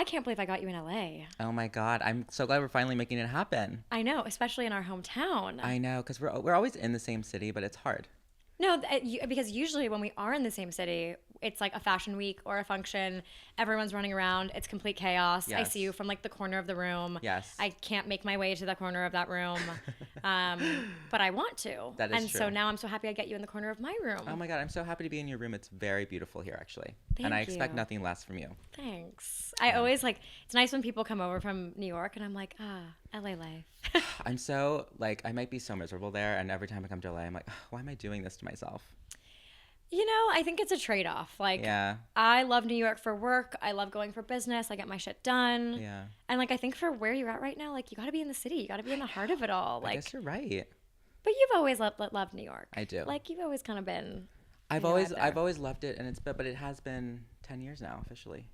I can't believe I got you in LA. Oh my God. I'm so glad we're finally making it happen. I know, especially in our hometown. I know, because we're always in the same city, but it's hard. No, because usually when we are in the same city, it's like a fashion week or a function. Everyone's running around. It's complete chaos. I see Yes. you from like the corner of the room. Yes. I can't make my way to the corner of that room, but I want to. That is and true. so now I'm so happy I get you in the corner of my room. Oh my God. I'm so happy to be in your room. It's very beautiful here, actually. And Thank I expect you. nothing less from you. Thanks. I always like, it's nice when people come over from New York and I'm like, LA life. I'm so, like, I might be so miserable there. And every time I come to LA, I'm like, why am I doing this to myself? You know, I think it's a trade-off. Like, Yeah. I love New York for work. I love going for business. I get my shit done. Yeah. And like, I think for where you're at right now, like, you got to be in the city. You got to be in the heart of it all. I Like, guess you're right. but you've always loved New York. I do. Like, you've always kind of been. I've you know, out there. always loved it, and but it has been 10 years now officially.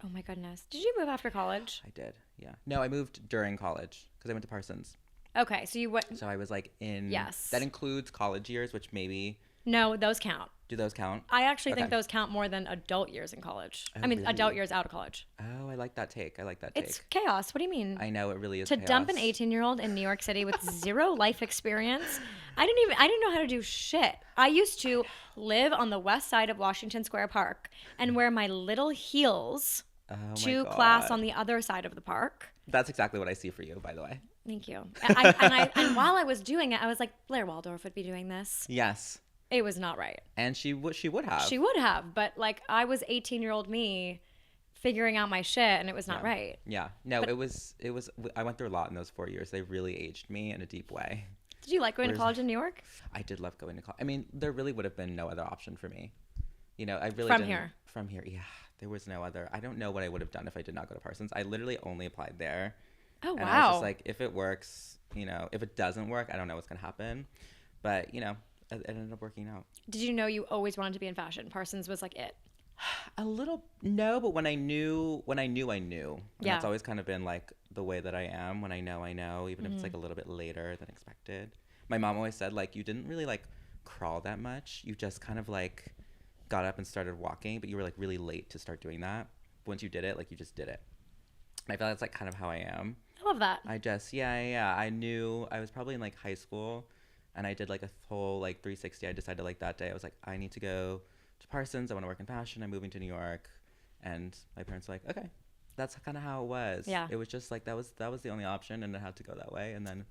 Oh my goodness. Did you move after college? I did. Yeah. No, I moved during college because I went to Parsons. Okay, so you went. So I was like in. Yes. That includes college years, which maybe No, those count. do those count? I actually think Okay. those count more than adult years in college. Oh, I mean, really? adult years out of college. Oh, I like that take. I like that take. It's chaos. What do you mean? I know it really is. To chaos. dump an 18-year-old in New York City with zero life experience, I didn't know how to do shit. I used to live on the west side of Washington Square Park and wear my little heels Oh my to God. class on the other side of the park. That's exactly what I see for you, by the way. Thank you. And while I was doing it, I was like, Blair Waldorf would be doing this. Yes, It was not right. and she would have. She would have, but like I was 18-year-old me figuring out my shit and it was not right. Yeah. No, it was. I went through a lot in those 4 years. They really aged me in a deep way. Did you like going to college in New York? I did love going to college. I mean, there really would have been no other option for me. You know, I really From didn't. here? From here, yeah. There was no other. I don't know what I would have done if I did not go to Parsons. I literally only applied there. Oh, And I was wow. just like, if it works, you know, if it doesn't work, I don't know what's going to happen. But, you know, it ended up working out. Did you know you always wanted to be in fashion? Parsons was like it. A little, no, but when I knew. And Yeah. that's always kind of been like the way that I am. When I know, even if it's Mm-hmm. like a little bit later than expected. My mom always said, like, you didn't really like crawl that much. You just kind of like got up and started walking, but you were like really late to start doing that. Once you did it, like you just did it. And I feel that's like kind of how I am. I love that. I just, yeah. I knew I was probably in like high school and I did like a whole like 360. I decided like that day, I was like, I need to go to Parsons. I want to work in fashion. I'm moving to New York. And my parents were like, okay, that's kind of how it was. Yeah. It was just like, that was the only option and it had to go that way. And then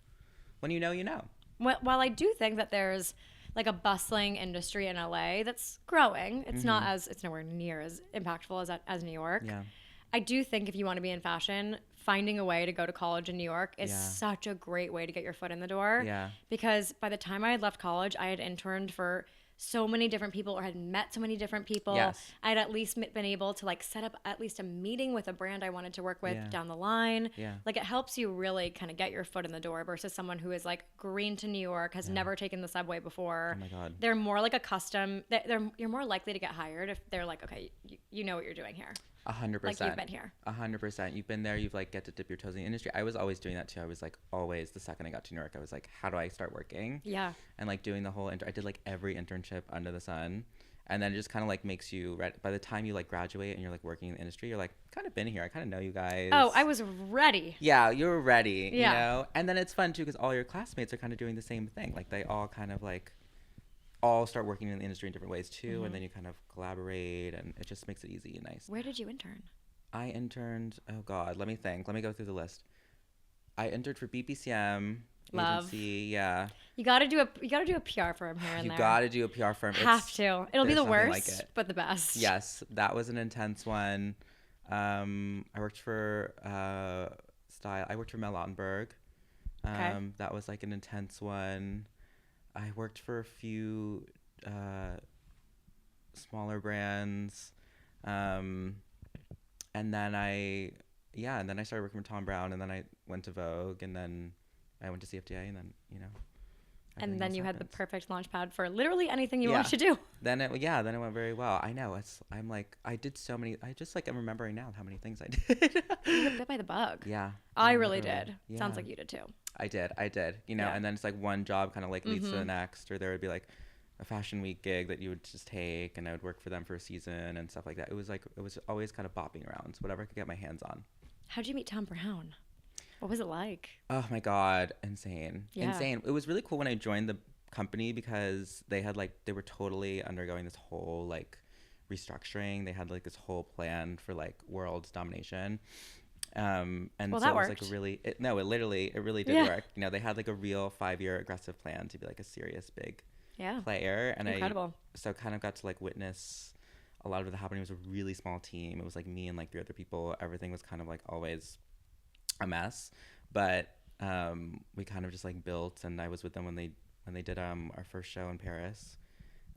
when you know, you know. While I do think that there's like a bustling industry in LA that's growing, it's not as, it's nowhere near as impactful as New York. Yeah. I do think if you want to be in fashion, finding a way to go to college in New York is Yeah. such a great way to get your foot in the door. Yeah. Because by the time I had left college, I had interned for so many different people or had met so many different people. Yes. I'd at least been able to like set up at least a meeting with a brand I wanted to work with Yeah. down the line. Yeah. Like it helps you really kind of get your foot in the door versus someone who is like green to New York, has never taken the subway before. Oh my God. They're more like you're more likely to get hired if they're like, okay, you know what you're doing here. 100%. Like you've been here. 100%. You've been there. You've like get to dip your toes in the industry. I was always doing that too. I was like always the second I got to New York, I was like, how do I start working? Yeah. And like doing the whole, I did like every internship under the sun. And then it just kind of like makes you ready. By the time you like graduate and you're like working in the industry, you're like kind of been here. I kind of know you guys. Oh, I was ready. Yeah, you were ready, Yeah. you know? And then it's fun too because all your classmates are kind of doing the same thing. Like they all kind of like all start working in the industry in different ways too. And then you kind of collaborate and it just makes it easy and nice. Where did you intern? I interned, oh God, let me think. Let me go through the list. I entered for BPCM Love. agency, yeah. You got to do a PR firm here and You there. got to do a PR firm. Have to. It'll be there's the nothing worst, like it. but the best. Yes, that was an intense one. I worked for style. I worked for Mel Ottenberg. Okay. That was like an intense one. I worked for a few smaller brands. And then I started working for Tom Brown, and then I went to Vogue, and then I went to CFDA, and then, you know. And everything then else you had the happens. perfect launch pad for literally anything you Yeah. want to do. Then it went very well. I know. I'm like, I did so many, I just like, I'm remembering now how many things I did. You got bit by the bug. Yeah. I Yeah, really literally. did. Sounds Yeah. like you did too. I did, you know, Yeah. and then it's like one job kind of like leads to the next, or there would be like a fashion week gig that you would just take, and I would work for them for a season and stuff like that. It was like, it was always kind of bopping around, so whatever I could get my hands on. How'd you meet Tom Brown? What was it like? Oh my God, insane. Yeah. Insane. It was really cool when I joined the company because they had like, they were totally undergoing this whole like restructuring. They had like this whole plan for like world domination. And Well, so that it was worked. like a really, it really did Yeah. work. You know, they had like a real 5-year aggressive plan to be like a serious big Yeah. player. And Incredible. so kind of got to like witness a lot of it happening. It was a really small team. It was like me and like 3 other people. Everything was kind of like always a mess, but we kind of just like built, and I was with them when they did our first show in Paris.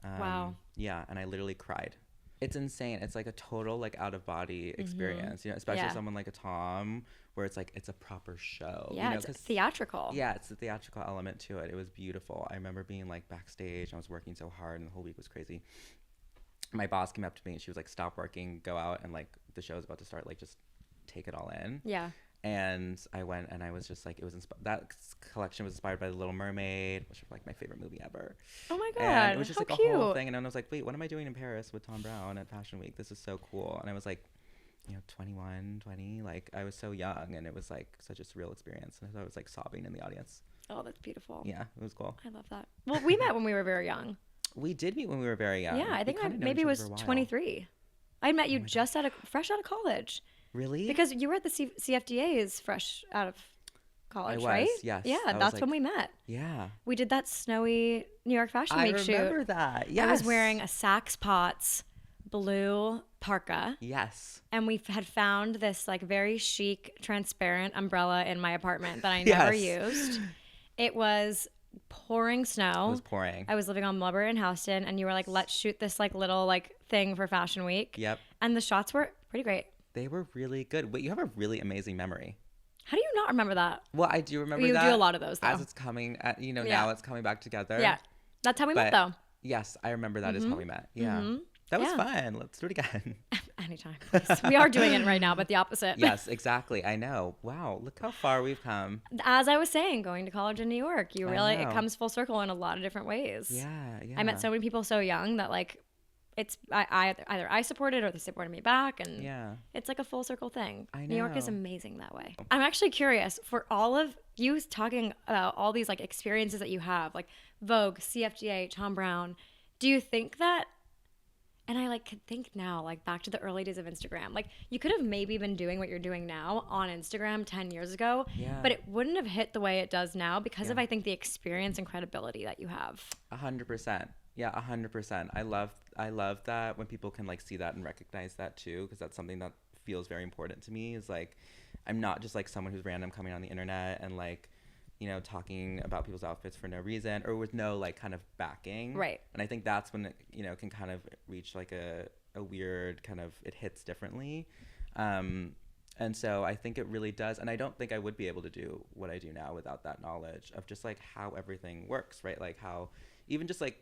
Wow. Yeah, and I literally cried. It's insane. It's like a total like out of body experience, you know, especially Yeah. someone like a Tom, where it's like it's a proper show. Yeah, you know, it's 'cause- theatrical. Yeah, it's the theatrical element to it. It was beautiful. I remember being like backstage. I was working so hard, and the whole week was crazy. My boss came up to me and she was like, "Stop working, go out, and like the show's about to start. Like just take it all in." Yeah. And I went, and I was just like, it was that collection was inspired by The Little Mermaid, which was like my favorite movie ever. Oh my God. And it was just How like cute. a whole thing. And I was like, wait, what am I doing in Paris with Tom Brown at Fashion Week? This is so cool. And I was like, you know, 21, 20. Like I was so young, and it was like such a surreal experience. And I was like sobbing in the audience. Oh, that's beautiful. Yeah, it was cool. I love that. Well, we met when we were very young. We did meet when we were very young. Yeah, I think We kinda known maybe each it other was for a while. 23. I met you my just fresh out of college, Really? because you were at the CFDA's fresh out of college, was, right? yes. Yeah, I was that's like- when we met. Yeah. We did that snowy New York Fashion I Week shoot. remember that. Yes. I was wearing a Saks Potts blue parka, Yes. and we had found this like very chic, transparent umbrella in my apartment that I never Yes. used. It was pouring snow. It was pouring. I was living on Mulberry in Houston, and you were like, "Let's shoot this like little like thing for Fashion Week." Yep. And the shots were pretty great. They were really good. Wait, you have a really amazing memory. How do you not remember that? Well, I do remember You that. do a lot of those, though. As it's coming, you know, Yeah. now it's coming back together. Yeah, that's how we met, But though. yes, I remember that is how we met. Yeah. That was Yeah. fun. Let's do it again. Anytime, please. We are doing it right now, but the opposite. Yes, exactly. I know. Wow, look how far we've come. As I was saying, going to college in New York, you I really it know. comes full circle in a lot of different ways. Yeah, yeah. I met so many people so young that like it's I either I supported or they supported me back, and Yeah. it's like a full circle thing. I New York is know. amazing that way. I'm actually curious, for all of you talking about all these like experiences that you have, like Vogue, CFDA, Tom Brown, do you think that, and I like could think now, like back to the early days of Instagram, like you could have maybe been doing what you're doing now on Instagram 10 years ago, Yeah. but it wouldn't have hit the way it does now because of, Yeah. I think, the experience and credibility that you have. 100%. Yeah, 100%. I love that when people can like see that and recognize that too, because that's something that feels very important to me. Is like, I'm not just like someone who's random coming on the internet and like, you know, talking about people's outfits for no reason or with no like kind of backing. Right. And I think that's when it, you know, can kind of reach like a weird kind of, it hits differently. And so I think it really does. And I don't think I would be able to do what I do now without that knowledge of just like how everything works, right? Like how even just like,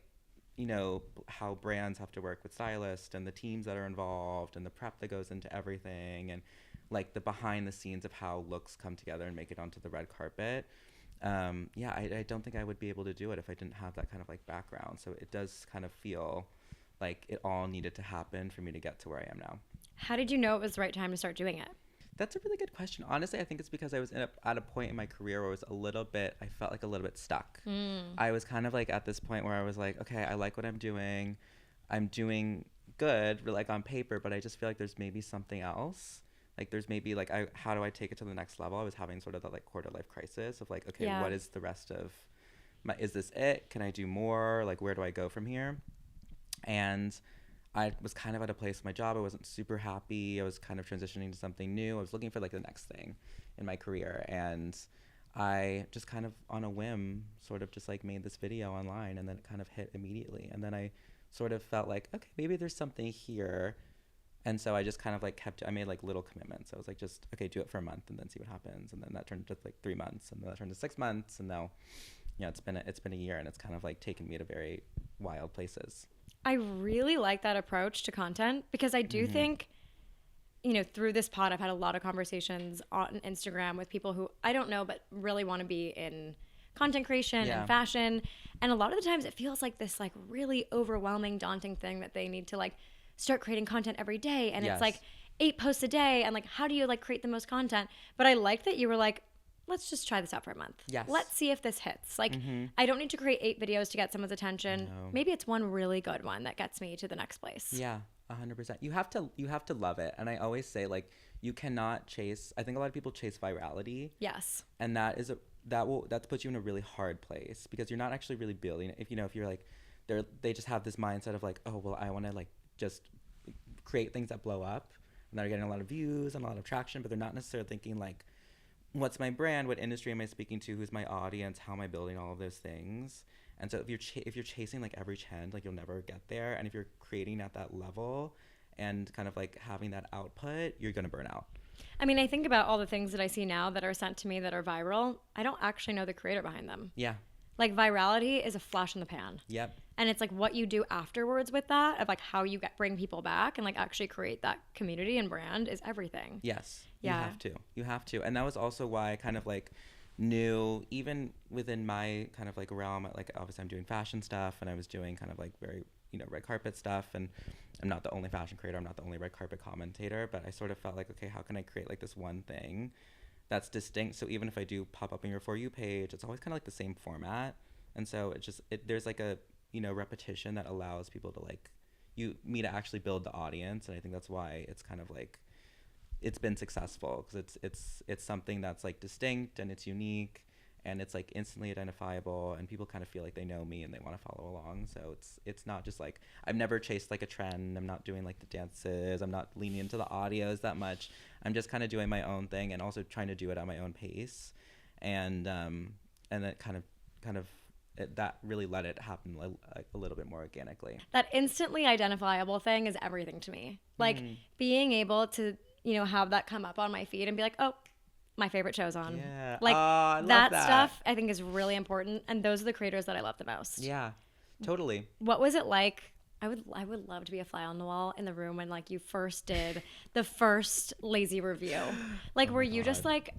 you know, how brands have to work with stylists and the teams that are involved and the prep that goes into everything and like the behind the scenes of how looks come together and make it onto the red carpet. Yeah, I don't think I would be able to do it if I didn't have that kind of like background. So it does kind of feel like it all needed to happen for me to get to where I am now. How did you know it was the right time to start doing it? That's a really good question. Honestly, I think it's because I was at a point in my career where I felt like a little bit stuck. I was kind of like at this point where I was like, okay, I like what I'm doing. I'm doing good, like on paper, but I just feel like there's maybe something else. Like there's maybe like, how do I take it to the next level? I was having sort of that like quarter life crisis of like, okay, Yeah. what is the rest of is this it? Can I do more? Like, where do I go from here? And I was kind of at a place in my job. I wasn't super happy. I was kind of transitioning to something new. I was looking for like the next thing in my career. And I just kind of on a whim sort of just like made this video online, and then it kind of hit immediately. And then I sort of felt like, okay, maybe there's something here. And so I just kind of like I made like little commitments. I was like, just, okay, do it for a month and then see what happens. And then that turned to like 3 months, and then that turned to 6 months. And now, you know, it's been a year, and it's kind of like taken me to very wild places. I really like that approach to content because I do think, you know, through this pod, I've had a lot of conversations on Instagram with people who I don't know, but really want to be in content creation Yeah. and fashion. And a lot of the times it feels like this like really overwhelming, daunting thing that they need to like start creating content every day. And it's like Yes. 8 posts a day. And like, how do you like create the most content? But I like that you were like, let's just try this out for a month. Yes. Let's see if this hits. Like, Mm-hmm. I don't need to create 8 videos to get someone's attention. No. Maybe it's one really good one that gets me to the next place. Yeah, 100%. You have to love it. And I always say, like, you cannot chase. I think a lot of people chase virality, Yes. and that puts you in a really hard place because you're not actually really building it. If you're like, they just have this mindset of like, oh well, I want to like just create things that blow up, and they're getting a lot of views and a lot of traction, but they're not necessarily thinking like, what's my brand, what industry am I speaking to, who's my audience, how am I building all of those things. And so if you're chasing like every trend, like you'll never get there. And if you're creating at that level and kind of like having that output, you're gonna burn out. I mean, I think about all the things that I see now that are sent to me that are viral. I don't actually know the creator behind them. Yeah. Like, virality is a flash in the pan. Yep. And it's like what you do afterwards with that, of like how you bring people back and like actually create that community and brand, is everything. Yes. Yeah. You have to. And that was also why I kind of like knew, even within my kind of like realm, like obviously I'm doing fashion stuff and I was doing kind of like very, red carpet stuff, and I'm not the only fashion creator, I'm not the only red carpet commentator, but I sort of felt like, okay, how can I create like this one thing that's distinct? So even if I do pop up in your For You page, it's always kind of like the same format. And so there's like a, repetition that allows people to like me to actually build the audience. And I think that's why it's kind of like, it's been successful, because it's something that's like distinct and it's unique and it's like instantly identifiable, and people kind of feel like they know me and they want to follow along. So it's not just like, I've never chased like a trend. I'm not doing like the dances. I'm not leaning into the audios that much. I'm just kind of doing my own thing and also trying to do it at my own pace. And that kind of that really let it happen a little bit more organically. That instantly identifiable thing is everything to me. Like, being able to, have that come up on my feed and be like, oh, my favorite show's on. Yeah. Like, I love that that stuff I think is really important. And those are the creators that I love the most. Yeah, totally. What was it like? I would love to be a fly on the wall in the room when like you first did the first lazy review. Like, were you just like,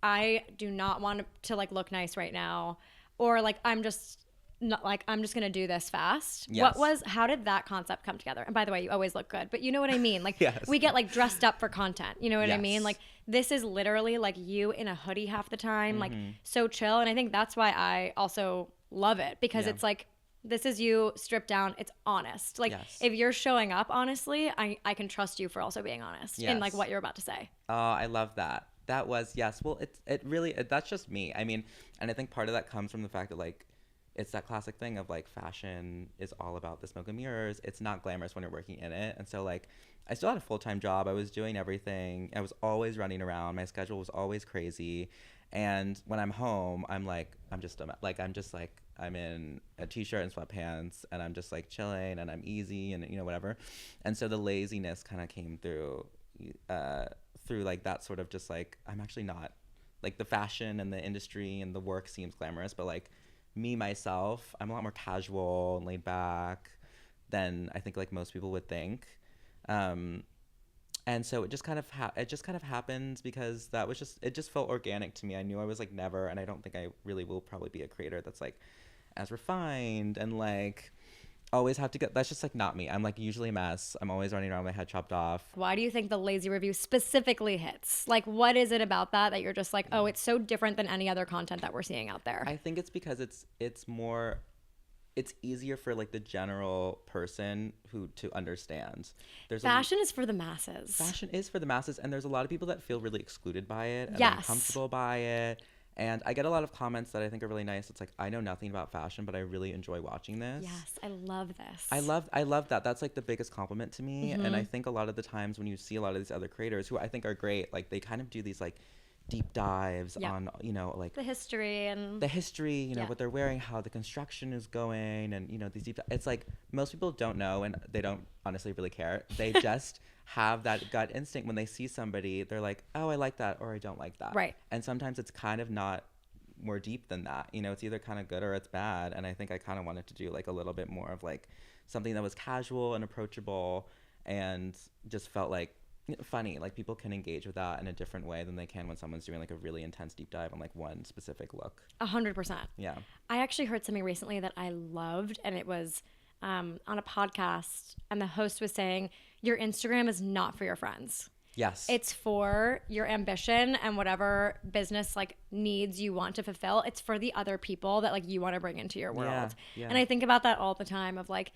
I do not want to like look nice right now, or like I'm just gonna do this fast? Yes. How did that concept come together? And by the way, you always look good, but you know what I mean? Like, Yes. we get like dressed up for content, you know what I mean? Yes. Like, this is literally like you in a hoodie half the time, like so chill. And I think that's why I also love it, because Yeah. it's like, this is you stripped down. It's honest. Like, Yes. if you're showing up honestly, I can trust you for also being honest in like Yes. what you're about to say. Oh, I love that. That was, yes. Well, it really, that's just me. I mean, and I think part of that comes from the fact that like, it's that classic thing of like, fashion is all about the smoke and mirrors. It's not glamorous when you're working in it. And so like, I still had a full-time job. I was doing everything. I was always running around. My schedule was always crazy. And when I'm home, I'm in a t-shirt and sweatpants, and I'm just like chilling, and I'm easy, and whatever. And so the laziness kind of came through like that sort of just like, I'm actually not, like, the fashion and the industry and the work seems glamorous, but like me myself, I'm a lot more casual and laid back than I think like most people would think. And so it just kind of happens because it just felt organic to me. I knew I was like never, and I don't think I really will probably be a creator that's like as refined and like always have to get, that's just like not me. I'm like usually a mess. I'm always running around with my head chopped off. Why do you think the lazy review specifically hits? Like, what is it about that you're just like, oh, it's so different than any other content that we're seeing out there? I think it's because it's easier for like the general person to understand. Fashion is for the masses. Fashion is for the masses, and there's a lot of people that feel really excluded by it and Yes. uncomfortable by it. And I get a lot of comments that I think are really nice. It's like, I know nothing about fashion, but I really enjoy watching this. Yes, I love this. I love that. That's like the biggest compliment to me. And I think a lot of the times when you see a lot of these other creators who I think are great, like they kind of do these like deep dives on, like the history and what they're wearing, how the construction is going, and these deep it's like most people don't know, and they don't honestly really care. They just have that gut instinct when they see somebody. They're like, oh, I like that, or I don't like that. Right. And sometimes it's kind of not more deep than that. It's either kind of good or it's bad. And I think I kind of wanted to do like a little bit more of like something that was casual and approachable, and just felt like funny. Like people can engage with that in a different way than they can when someone's doing like a really intense deep dive on like one specific look. 100%. Yeah. I actually heard something recently that I loved, and it was on a podcast, and the host was saying, your Instagram is not for your friends. Yes. It's for your ambition and whatever business like needs you want to fulfill. It's for the other people that like you want to bring into your world. Yeah. And I think about that all the time of like,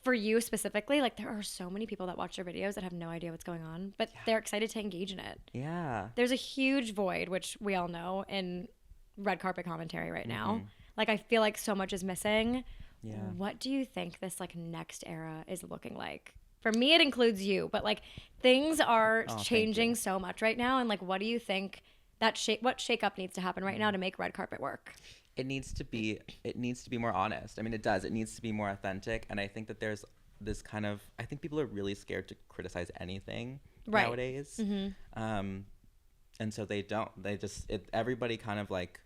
for you specifically, like there are so many people that watch your videos that have no idea what's going on, but they're excited to engage in it. Yeah. There's a huge void, which we all know, in red carpet commentary right now. Like I feel like so much is missing. Yeah. What do you think this like next era is looking like? For me, it includes you, but like things are changing so much right now. And like, what do you think that what shakeup needs to happen right now to make red carpet work? It needs to be more honest. I mean, it does. It needs to be more authentic. And I think that there's this kind of, I think people are really scared to criticize anything nowadays. And so they just, everybody kind of like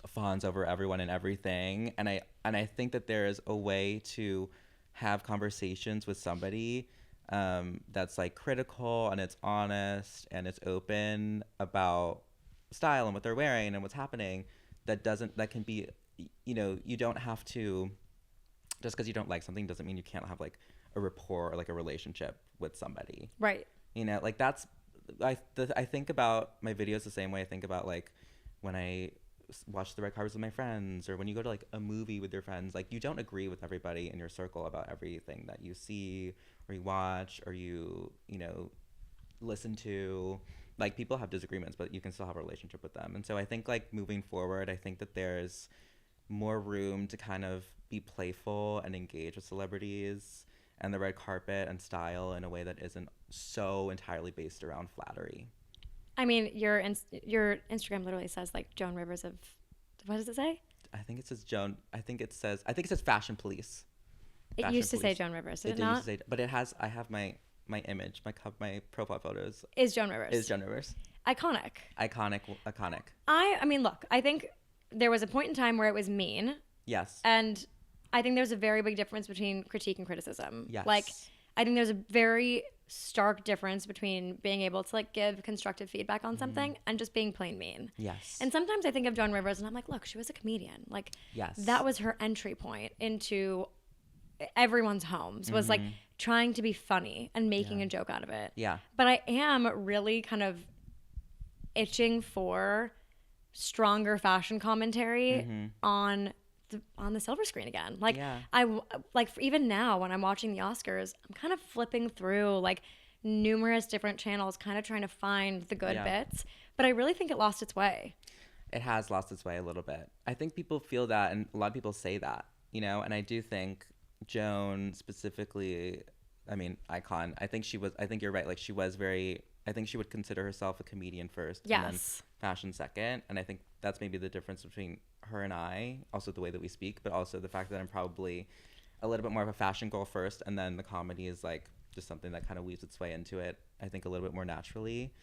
fawns over everyone and everything. And I think that there is a way to have conversations with somebody that's like critical and it's honest and it's open about style and what they're wearing and what's happening. That can be, you know, you don't have to, just because you don't like something doesn't mean you can't have like a rapport or like a relationship with somebody. Right. You know, like I think about my videos the same way I think about like when I watch the red carpets with my friends, or when you go to like a movie with your friends. Like you don't agree with everybody in your circle about everything that you see or you watch or you know, listen to. Like people have disagreements, but you can still have a relationship with them. And so I think like moving forward, I think that there's more room to kind of be playful and engage with celebrities and the red carpet and style in a way that isn't so entirely based around flattery. I mean, your Instagram literally says like Joan Rivers of, what does it say? I think it says I think it says Fashion Police. It used to say Joan Rivers, did it not? Used to say, but I have my image, my profile photos is Joan Rivers. Iconic. I mean, look, I think there was a point in time where it was mean. Yes. And I think there's a very big difference between critique and criticism. Yes. Like, I think there's a very stark difference between being able to like give constructive feedback on something and just being plain mean. Yes. And sometimes I think of Joan Rivers and I'm like, look, she was a comedian. Like, yes, that was her entry point into everyone's homes, was like trying to be funny and making a joke out of it. Yeah. But I am really kind of itching for stronger fashion commentary on the silver screen again. Like even now when I'm watching the Oscars, I'm kind of flipping through like numerous different channels, kind of trying to find the good bits. But I really think it lost its way. It has lost its way a little bit. I think people feel that, and a lot of people say that, you know. And I do think Joan specifically, I mean, icon. I think you're right. Like I think she would consider herself a comedian first, and then fashion second. And I think that's maybe the difference between her and I, also the way that we speak, but also the fact that I'm probably a little bit more of a fashion girl first, and then the comedy is like just something that kind of weaves its way into it, I think, a little bit more naturally.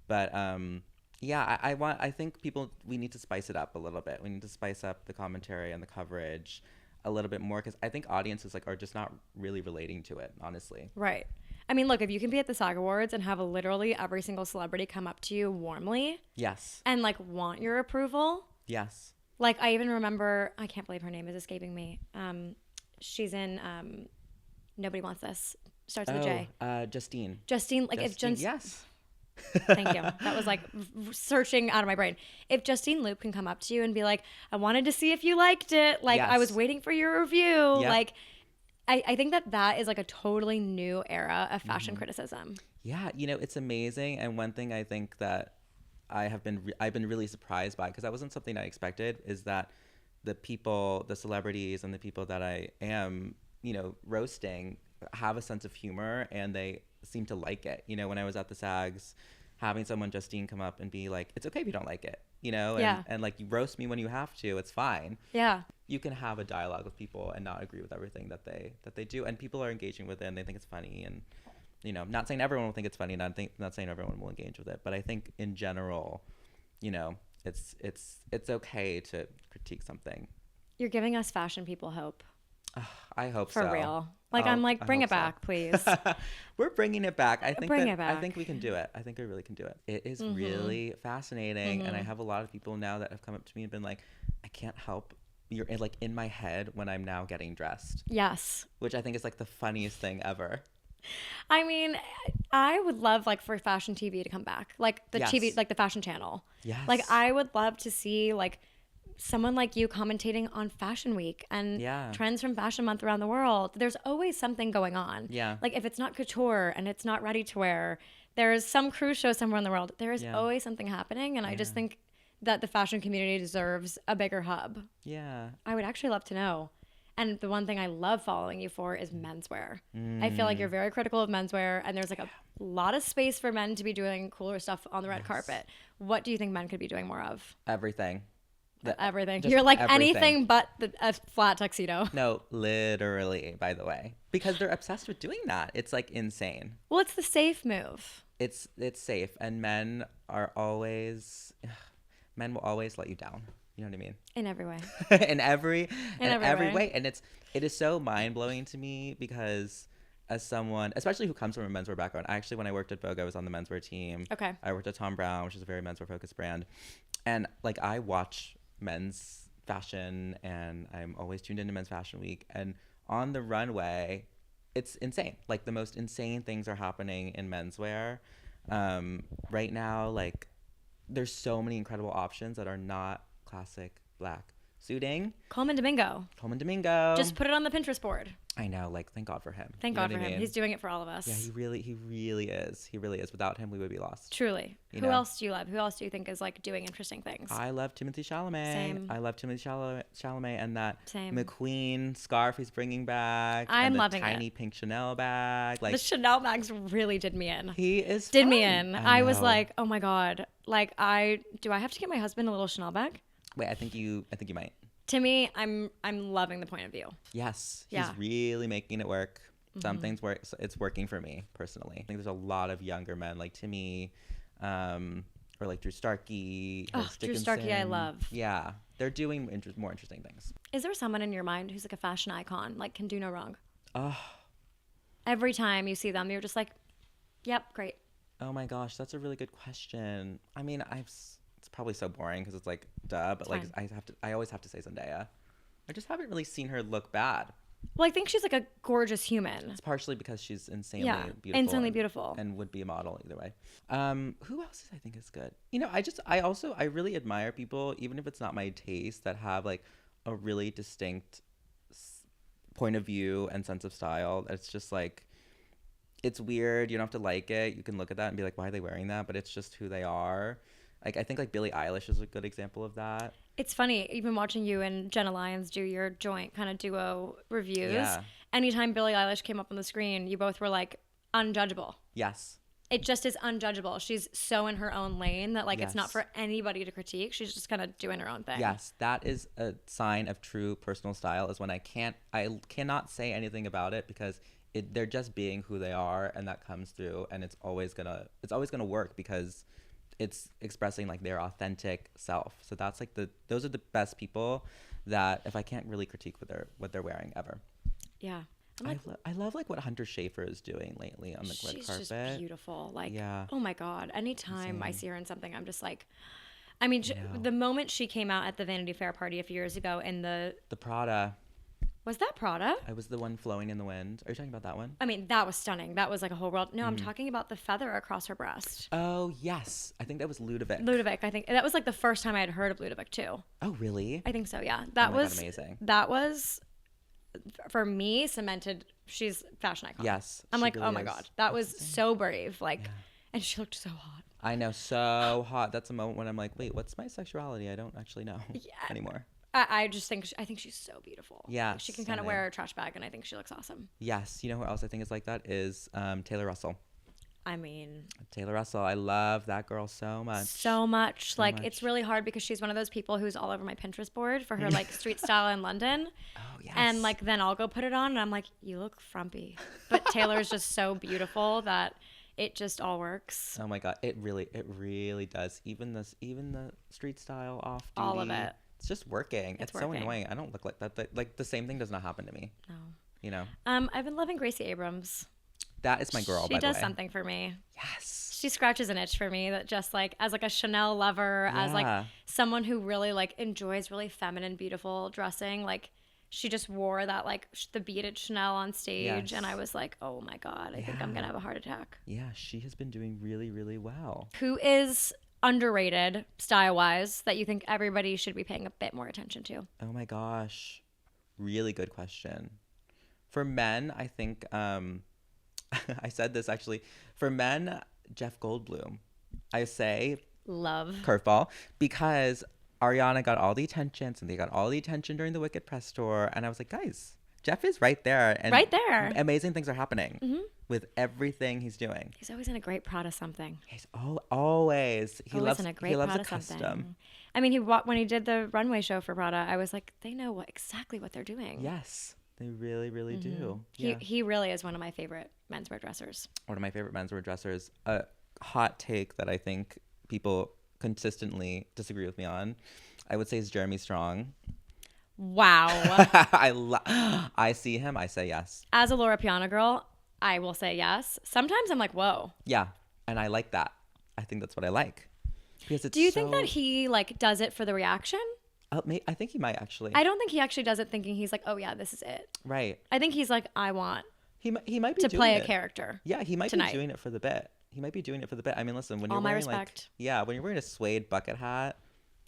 But I think we need to spice it up a little bit. We need to spice up the commentary and the coverage a little bit more, because I think audiences like are just not really relating to it, honestly. Right. I mean, look, if you can be at the SAG Awards and have literally every single celebrity come up to you warmly, yes, and like want your approval, yes. Like I even remember, I can't believe her name is escaping me. She's in Nobody Wants This. Starts with a J. Justine. Yes. Thank you. That was like searching out of my brain. If Justine Loop can come up to you and be like, I wanted to see if you liked it. Like, I was waiting for your review. Yep. Like, I think that is like a totally new era of fashion criticism. Yeah. You know, it's amazing. And one thing I think that I've been really surprised by, because that wasn't something I expected, is that the celebrities and the people that I am, you know, roasting have a sense of humor, and they seem to like it. You know, when I was at the SAGs, having someone, Justine, come up and be like, it's okay if you don't like it, you know, and like, you roast me when you have to, it's fine. Yeah. You can have a dialogue with people and not agree with everything that they do, and people are engaging with it and they think it's funny. And, you know, not saying everyone will think it's funny, not saying everyone will engage with it, but I think in general, you know, it's okay to critique something. You're giving us fashion people hope. I hope For so. real. Like, I'm like, I bring hope it back, please. so. We're bringing it back. Bring it I back. think we can do it. I think we really can do it. It is Mm-hmm. really fascinating, and I Mm-hmm. have a lot of people now that have come up to me and been like, I can't help. You're like in my head when I'm now getting dressed, Yes. which I think is like the funniest thing ever. I mean, I would love like for fashion TV to come back, like the TV, Yes. like the fashion channel. Like Yes. I would love to see like someone like you commentating on Fashion Week and Yeah. trends from Fashion Month around the world. There's always something going on. Yeah. Like if it's not couture and it's not ready to wear, there's some cruise show somewhere in the world. There is Yeah. always something happening, and I just Yeah. think that the fashion community deserves a bigger hub. Yeah. I would actually love to know. And the one thing I love following you for is menswear. I feel like you're Mm. very critical of menswear, and there's like a lot of space for men to be doing cooler stuff on the red Yes. carpet. What do you think men could be doing more of? Everything. Everything. Just You're like everything. anything but a flat tuxedo. No, literally, by the way. Because they're obsessed with doing that. It's like insane. Well, it's the safe move It's safe, and men are always men will always let you down. You know what I mean? in every way. in every In every every way. way. And it is so mind-blowing to me because as someone, especially who comes from a menswear background, actually when I worked at Vogue, I was on the menswear team. Okay. I worked at Tom Brown, which is a very menswear focused brand. And like I watch men's fashion, and I'm always tuned into Men's Fashion Week, and on the runway it's insane. Like the most insane things are happening in menswear right now. Like there's so many incredible options that are not classic black suiting. Coleman Domingo. Coleman Domingo. Just put it on the Pinterest board. I know, like thank God for him. Thank You know God what for I him. mean? He's doing it for all of us. Yeah, he really is. He really is. Without him, we would be lost. Truly. You Who know? else do you love? Who else do you think is like doing interesting things? I love Timothy Chalamet. Same. I love Timothy Chalamet, and that Same. McQueen scarf he's bringing back. I'm and the loving tiny it. pink Chanel bag. Like The Chanel bags really did me in. he is Did me fun. in. I was know. like, oh my God. Like do I have to get my husband a little Chanel bag? Wait, I think you might. To me, I'm loving the point of view. Yes, he's Yeah. really making it work. Some things work. It's working for me personally. I think there's a lot of younger men like Timmy, or like Drew Starkey. Oh, Drew Starkey, I love. Yeah, they're doing more interesting things. Is there someone in your mind who's like a fashion icon, like can do no wrong? Oh, Every time you see them, you're just like, yep, great. oh my gosh, that's a really good question. I mean, it's probably so boring because it's like duh, but It's like fine. I always have to say Zendaya. I just haven't really seen her look bad. Well, I think she's like a gorgeous human. It's partially because she's insanely Yeah, beautiful. insanely beautiful. And would be a model either way. Who else I think is good? You know, I really admire people, even if it's not my taste, that have like a really distinct point of view and sense of style. It's just like, it's weird. You don't have to like it. You can look at that and be like, why are they wearing that? But it's just who they are. Like, I think like Billie Eilish is a good example of that. It's funny, even watching you and Jenna Lyons do your joint kind of duo reviews. Yeah. Anytime Billie Eilish came up on the screen, you both were like unjudgeable. Yes. It just is unjudgeable. She's so in her own lane that like it's not Yes. for anybody to critique. She's just kind of doing her own thing. Yes, that is a sign of true personal style, is when I cannot say anything about it because they're just being who they are, and that comes through, and it's always gonna work because it's expressing like their authentic self. So that's like those are the best people that if I can't really critique what they're wearing ever. Yeah. I'm like, I love like what Hunter Schafer is doing lately on the red she's carpet. just beautiful. Like, Yeah. oh my God. Anytime I Insane. see her in something, I'm just like, I mean, know. the moment she came out at the Vanity Fair party a few years ago in The Prada. was that Prada? I was the one flowing in the wind. Are you talking about that one? I mean, that was stunning. That was like a whole world. No, I'm Mm-hmm. talking about the feather across her breast. Oh yes, I think that was Ludovic. Ludovic, I think that was like the first time I had heard of Ludovic too. Oh really? I think so, yeah. Oh That my God, was amazing. That was for me cemented. She's a fashion icon. Yes, I'm she like, really oh my is. God, that was That's insane. so brave. Like, Yeah. and she looked so hot. I know, so hot. That's a moment when I'm like, wait, what's my sexuality? I don't actually know Yeah. anymore. I just think I think she's so beautiful. Yeah, Like, she can kind of stunning. wear a trash bag, and I think she looks awesome. Yes, you know who else I think is like that is Taylor Russell. I mean, Taylor Russell, I love that girl so much. so much. So Like, much. it's really hard because she's one of those people who's all over my Pinterest board for her like street style in London. Oh yes. And like then I'll go put it on and I'm like, you look frumpy. But Taylor's just so beautiful that it just all works. Oh my God, it really does. Even the street style off duty. All of it. It's just working. It's so working. annoying. I don't look like that. Like the same thing does not happen to me. No. You know. I've been loving Gracie Abrams. That is my girl, by the way. She does something for me. Yes. She scratches an itch for me that just like as like a Chanel lover, as like Yeah. someone who really like enjoys really feminine, beautiful dressing. Like she just wore that like the beaded Chanel on stage, Yes. and I was like, oh my god, I think I'm gonna have a heart attack. Yeah, she has been doing really, really well. Who is underrated style wise that you think everybody should be paying a bit more attention to? Oh my gosh. Really good question. For men, I think I said this actually. For men, Jeff Goldblum. I say Love. curveball because Ariana got all the attention and they got all the attention during the Wicked press tour, and I was like, guys, Jeff is right there, and Right there. amazing things are happening with everything he's doing. He's always in a great Prada something. He's always he Always loves in a great he loves Prada a custom. something. I mean, when he did the runway show for Prada, I was like, they know exactly what they're doing. Yes, they really, really do. He really is one of my favorite menswear dressers. One of my favorite menswear dressers. A hot take that I think people consistently disagree with me on, I would say, is Jeremy Strong. Wow. I see him, I say yes. As a Laura Piana girl, I will say yes. Sometimes I'm like, whoa. Yeah, and I like that. I think that's what I like. Because it's Do you think that he like does it for the reaction? I think he might actually. I don't think he actually does it thinking he's like, oh yeah, this is it. Right. I think he's like, I want He might be to doing play it. a character. Yeah, he might tonight. be doing it for the bit. He might be doing it for the bit. I mean, listen, when All you're my wearing respect. when you're wearing a suede bucket hat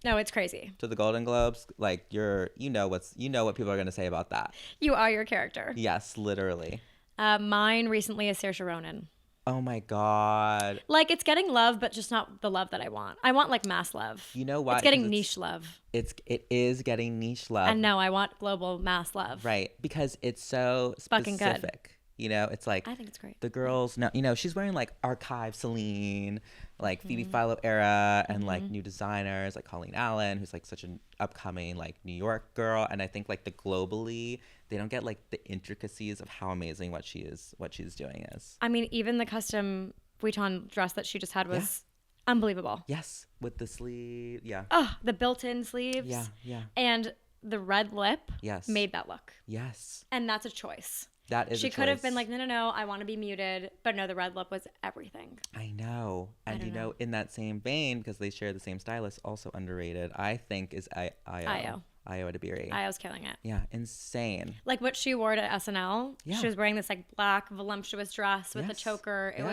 No, it's crazy. to the Golden Globes, like you know what people are gonna say about that. You are your character. Yes, literally. Mine recently is Saoirse Ronan. Oh my God. Like it's getting love, but just not the love that I want. I want like mass love. You know why? It's getting niche love. It is getting niche love. And no, I want global mass love. Right, because it's so Fucking good. specific. You know, it's like I think it's great. the girls now. You know, she's wearing like archive Celine, like Phoebe Philo era, and like new designers like Colleen Allen, who's like such an upcoming like New York girl. And I think like the globally, they don't get like the intricacies of how amazing what she's doing is. I mean, even the custom Vuitton dress that she just had was unbelievable. Yes, with the sleeve. Yeah. Oh, the built-in sleeves. Yeah. Yeah. And the red lip Yes. made that look. Yes. And that's a choice. That is. She a could have choice. been like, no, I want to be muted. But no, the red lip was everything. I know. And don't you know, in that same vein, because they share the same stylist, also underrated, I think, is Io. Io Adibiri. I was killing it. Yeah, insane. Like what she wore to SNL. Yeah. She was wearing this like black voluptuous dress with the Yes. choker. It Yeah.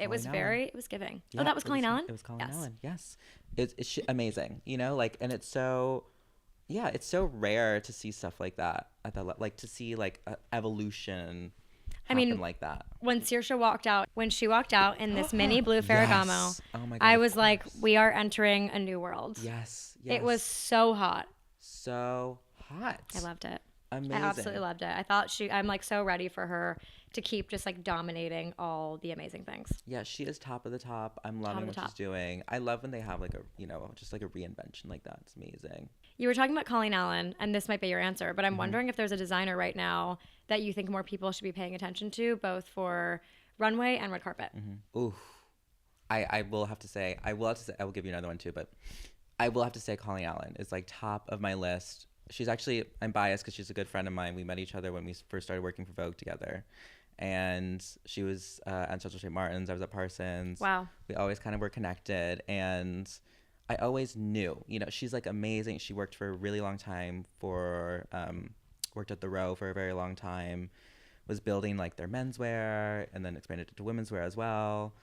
was Colleen giving. Yeah, Oh, that was Colleen Allen? It was Colleen Yes. Allen. Yes. It's amazing, you know, like, and it's so, yeah, it's so rare to see stuff like that at that, like to see like a evolution happen like that. When Saoirse walked out in this mini blue Ferragamo, Yes. Oh my God. I of was like, course. we are entering a new world. Yes. Yes. It was so hot. so hot. I loved it. Amazing. I absolutely loved it. I thought I'm like so ready for her to keep just like dominating all the amazing things. Yeah, she is top of the top. I'm loving of what the she's top. doing. I love when they have like a, you know, just like a reinvention like that. It's amazing. You were talking about Colleen Allen, and this might be your answer, but I'm wondering if there's a designer right now that you think more people should be paying attention to, both for runway and red carpet. Ooh, I will have to say, I will give you another one too, but I will have to say Colleen Allen is like top of my list. She's actually, I'm biased because she's a good friend of mine. We met each other when we first started working for Vogue together. And she was at Central St. Martin's. I was at Parsons. Wow. We always kind of were connected. And I always knew, you know, she's like amazing. She worked for a really long time worked at the Row for a very long time, was building like their menswear and then expanded to women's wear as well.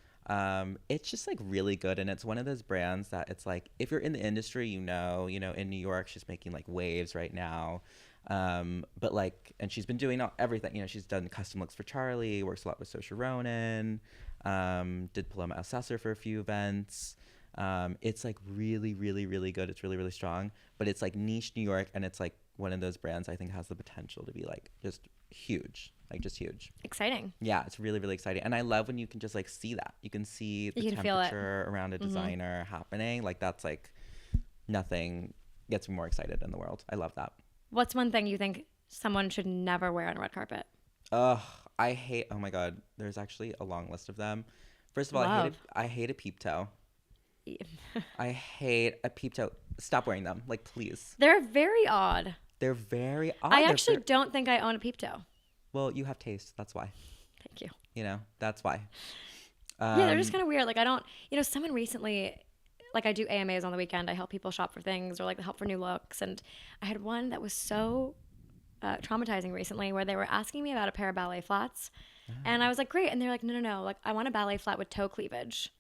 It's just like really good, and it's one of those brands that it's like if you're in the industry, you know, in New York she's making like waves right now, but like, and she's been doing everything, you know, she's done custom looks for Charlie, works a lot with Saoirse Ronan, did Paloma Alcesser for a few events. It's like really, really, really good. It's really, really strong, but it's like niche New York, and it's like one of those brands I think has the potential to be like just huge. Exciting. Yeah, it's really, really exciting. And I love when you can just like see that. You can see the temperature around a designer happening. Like that's like nothing gets me more excited in the world. I love that. What's one thing you think someone should never wear on a red carpet? Oh my God. There's actually a long list of them. First of all, I hate a peep toe. I hate a peep toe. stop wearing them. Like, please. They're very odd. They're very odd. I actually don't think I own a peep toe. Well, you have taste. That's why. Thank you. You know, that's why. Yeah, they're just kind of weird. Like, I don't, someone recently, like, I do AMAs on the weekend. I help people shop for things or like help for new looks. And I had one that was so traumatizing recently where they were asking me about a pair of ballet flats. And I was like, great. And they're like, no. Like, I want a ballet flat with toe cleavage.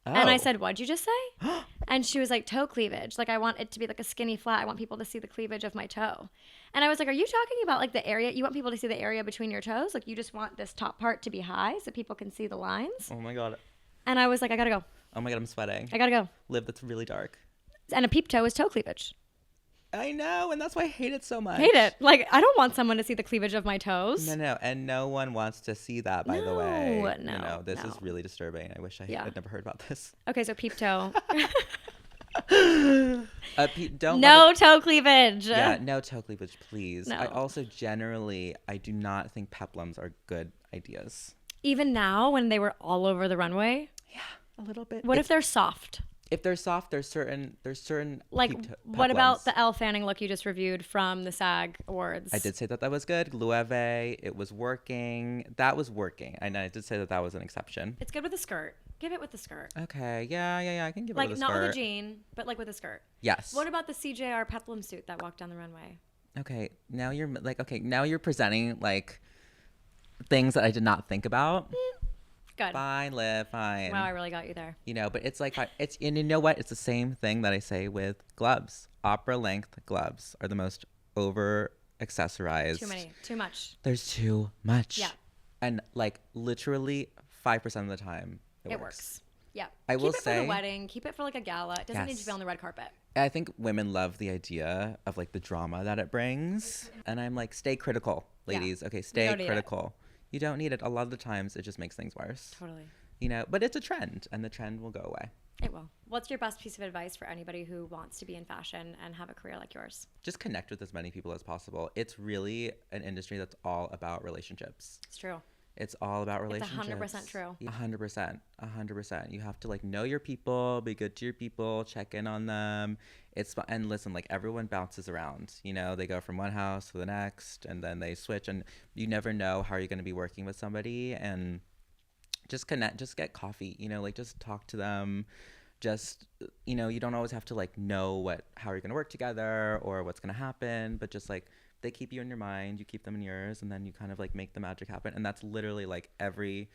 Oh. And I said, what'd you just say? And she was like, toe cleavage. Like, I want it to be like a skinny flat. I want people to see the cleavage of my toe. And I was like, are you talking about like the area? You want people to see the area between your toes? Like, you just want this top part to be high so people can see the lines? Oh my God. And I was like, I gotta go. Oh my God, I'm sweating. I gotta go. Liv, that's really dark. And a peep toe is toe cleavage. I know, and that's why I hate it so much. Hate it. Like, I don't want someone to see the cleavage of my toes. No, and no one wants to see that, by the way. No, this is really disturbing. I wish I had never heard about this. Okay, so peep toe. Don't no toe cleavage. Yeah, no toe cleavage, please. No. I also I do not think peplums are good ideas. Even now, when they were all over the runway? Yeah, a little bit. What if they're soft? If they're soft, there's certain like what about the Elle Fanning look you just reviewed from the SAG Awards? I did say that was good. Loewe, it was working. That was working. And I did say that was an exception. It's good with a skirt. Give it with the skirt. Okay, yeah, I can give it like with a skirt. Like not with a jean, but like with a skirt. Yes. What about the CJR peplum suit that walked down the runway? Okay, now you're presenting like things that I did not think about. Good. Fine, Liv, fine. Wow, I really got you there. But it's like, and you know what? It's the same thing that I say with gloves. Opera length gloves are the most over accessorized. Too much. There's too much. Yeah. And like literally 5% of the time, it works. Yeah. I will say. Keep it for the wedding. Keep it for like a gala. It doesn't need to be on the red carpet. I think women love the idea of like the drama that it brings. And I'm like, stay critical, ladies. Yeah. Okay, stay critical. You don't need it. A lot of the times it just makes things worse. Totally. But it's a trend and the trend will go away. It will. What's your best piece of advice for anybody who wants to be in fashion and have a career like yours? Just connect with as many people as possible. It's really an industry that's all about relationships. It's true. It's all about relationships. It's 100% true. 100%. You have to like know your people, be good to your people, check in on them. And listen, like everyone bounces around, they go from one house to the next and then they switch and you never know how you're going to be working with somebody and just connect, just get coffee, like just talk to them. Just, you don't always have to like know how you're going to work together or what's going to happen, but just like they keep you in your mind, you keep them in yours, and then you kind of like make the magic happen. And that's literally like every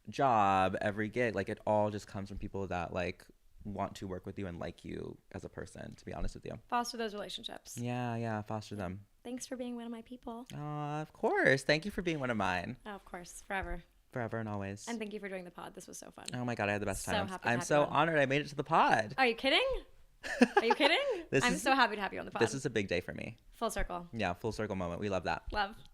job, every gig, like it all just comes from people that like want to work with you and like you as a person, to be honest with you. Foster those relationships. Yeah, foster them. Thanks for being one of my people. Of course. Thank you for being one of mine. Oh, of course. Forever and always. And thank you for doing the pod. This was so fun. Oh my God, I had the best time. Happy I'm so honored I made it to the pod. Are you kidding? I'm so happy to have you on the pod. This is a big day for me. Full circle. Yeah, full circle moment. We love that. Love.